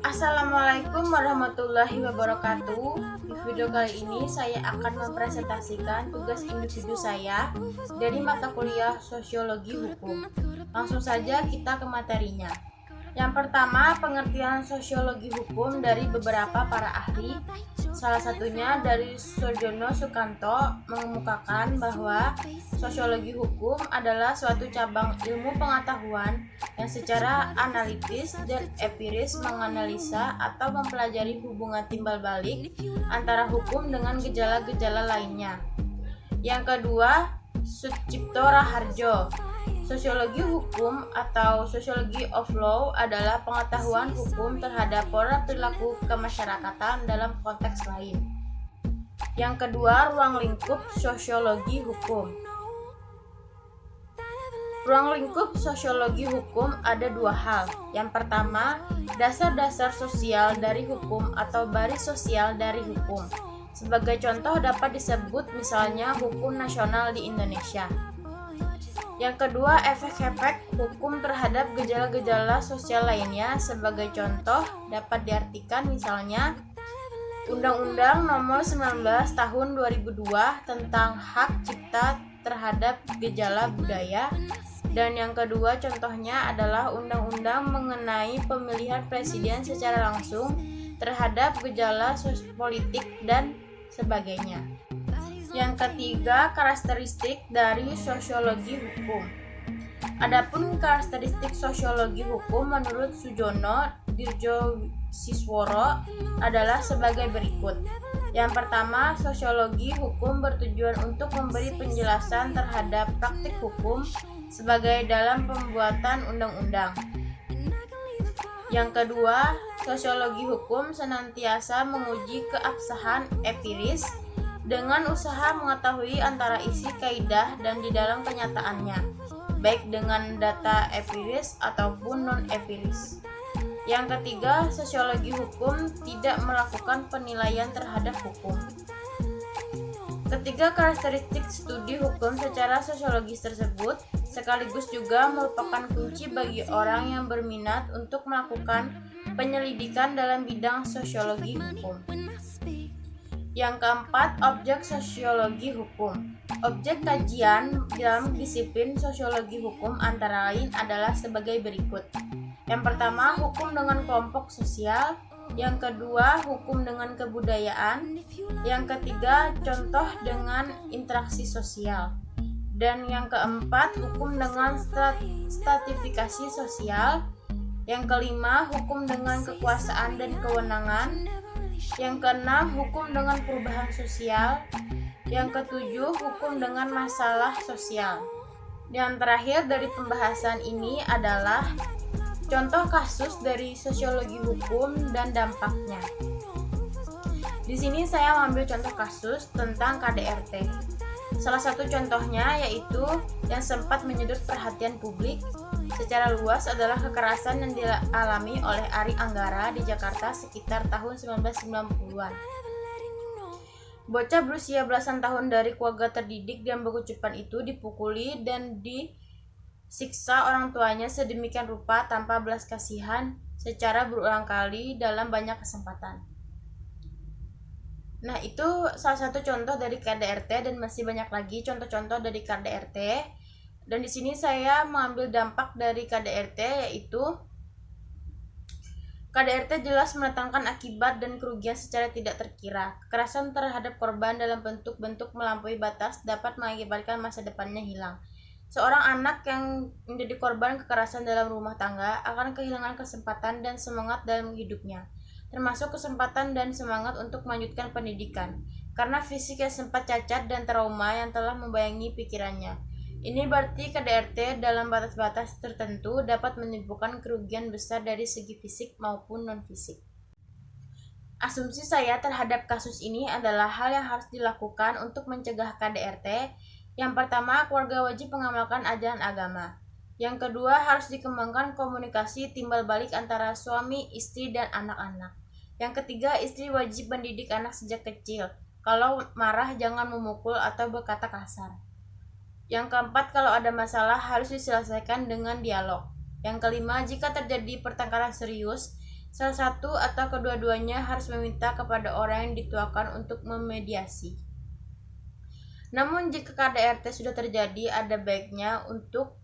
Assalamualaikum warahmatullahi wabarakatuh. Di video kali ini saya akan mempresentasikan tugas individu saya dari mata kuliah Sosiologi Hukum. Langsung saja kita ke materinya. Yang pertama, pengertian sosiologi hukum dari beberapa para ahli. Salah satunya dari Soejono Sukanto mengemukakan bahwa sosiologi hukum adalah suatu cabang ilmu pengetahuan yang secara analitis dan empiris menganalisa atau mempelajari hubungan timbal balik antara hukum dengan gejala-gejala lainnya. Yang kedua, Sucipto Raharjo. Sosiologi hukum atau Sociology of Law adalah pengetahuan hukum terhadap pola perilaku kemasyarakatan dalam konteks lain. Yang kedua, ruang lingkup sosiologi hukum. Ruang lingkup sosiologi hukum ada dua hal. Yang pertama, dasar-dasar sosial dari hukum atau baris sosial dari hukum. Sebagai contoh dapat disebut misalnya hukum nasional di Indonesia. Yang kedua, efek-efek hukum terhadap gejala-gejala sosial lainnya. Sebagai contoh dapat diartikan misalnya Undang-Undang Nomor 19 Tahun 2002 tentang hak cipta terhadap gejala budaya. Dan yang kedua contohnya adalah Undang-Undang mengenai pemilihan presiden secara langsung terhadap gejala politik dan sebagainya. Yang ketiga, karakteristik dari sosiologi hukum. Adapun karakteristik sosiologi hukum menurut Sujono Dirjosisworo adalah sebagai berikut. Yang pertama, sosiologi hukum bertujuan untuk memberi penjelasan terhadap praktik hukum sebagai dalam pembuatan undang-undang. Yang kedua, sosiologi hukum senantiasa menguji keabsahan empiris dengan usaha mengetahui antara isi kaidah dan di dalam kenyataannya, baik dengan data empiris ataupun non-empiris. Yang ketiga, sosiologi hukum tidak melakukan penilaian terhadap hukum. Ketiga karakteristik studi hukum secara sosiologis tersebut sekaligus juga merupakan kunci bagi orang yang berminat untuk melakukan penyelidikan dalam bidang sosiologi hukum. Yang keempat, objek sosiologi hukum. Objek kajian dalam disiplin sosiologi hukum antara lain adalah sebagai berikut. Yang pertama, hukum dengan kelompok sosial. Yang kedua, hukum dengan kebudayaan. Yang ketiga, contoh dengan interaksi sosial. Dan yang keempat, hukum dengan stratifikasi sosial. Yang kelima, hukum dengan kekuasaan dan kewenangan. Yang keenam, hukum dengan perubahan sosial. Yang ketujuh, hukum dengan masalah sosial. Yang terakhir dari pembahasan ini adalah contoh kasus dari sosiologi hukum dan dampaknya. Di sini saya mengambil contoh kasus tentang KDRT. Salah satu contohnya yaitu yang sempat menyedot perhatian publik secara luas adalah kekerasan yang dialami oleh Ari Anggara di Jakarta sekitar tahun 1990-an. Bocah berusia belasan tahun dari keluarga terdidik dan berkecukupan itu dipukuli dan disiksa orang tuanya sedemikian rupa tanpa belas kasihan secara berulang kali dalam banyak kesempatan. Nah, itu salah satu contoh dari KDRT dan masih banyak lagi contoh-contoh dari KDRT. Dan di sini saya mengambil dampak dari KDRT yaitu KDRT jelas mendatangkan akibat dan kerugian secara tidak terkira. Kekerasan terhadap korban dalam bentuk-bentuk melampaui batas dapat mengakibatkan masa depannya hilang. Seorang anak yang menjadi korban kekerasan dalam rumah tangga akan kehilangan kesempatan dan semangat dalam hidupnya, termasuk kesempatan dan semangat untuk melanjutkan pendidikan, karena fisik yang sempat cacat dan trauma yang telah membayangi pikirannya. Ini berarti KDRT dalam batas-batas tertentu dapat menimbulkan kerugian besar dari segi fisik maupun non-fisik. Asumsi saya terhadap kasus ini adalah hal yang harus dilakukan untuk mencegah KDRT. Yang pertama, keluarga wajib mengamalkan ajaran agama. Yang kedua, harus dikembangkan komunikasi timbal balik antara suami, istri, dan anak-anak. Yang ketiga, istri wajib mendidik anak sejak kecil. Kalau marah, jangan memukul atau berkata kasar. Yang keempat, kalau ada masalah harus diselesaikan dengan dialog. Yang kelima, jika terjadi pertengkaran serius, salah satu atau kedua-duanya harus meminta kepada orang yang dituakan untuk memediasi. Namun jika KDRT sudah terjadi, ada baiknya untuk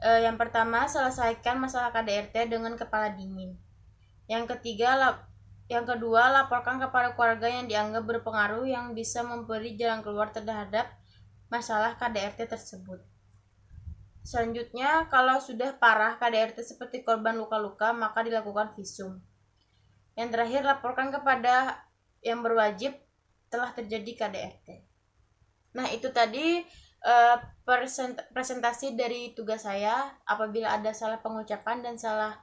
yang pertama, selesaikan masalah KDRT dengan kepala dingin. Yang kedua, laporkan kepada keluarga yang dianggap berpengaruh yang bisa memberi jalan keluar terhadap masalah KDRT tersebut. Selanjutnya, kalau sudah parah KDRT seperti korban luka-luka, maka dilakukan visum. Yang terakhir, laporkan kepada yang berwajib telah terjadi KDRT. Nah, itu tadi presentasi dari tugas saya. Apabila ada salah pengucapan dan salah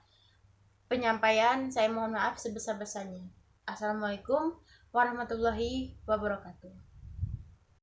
penyampaian, saya mohon maaf sebesar-besarnya. Assalamualaikum warahmatullahi wabarakatuh.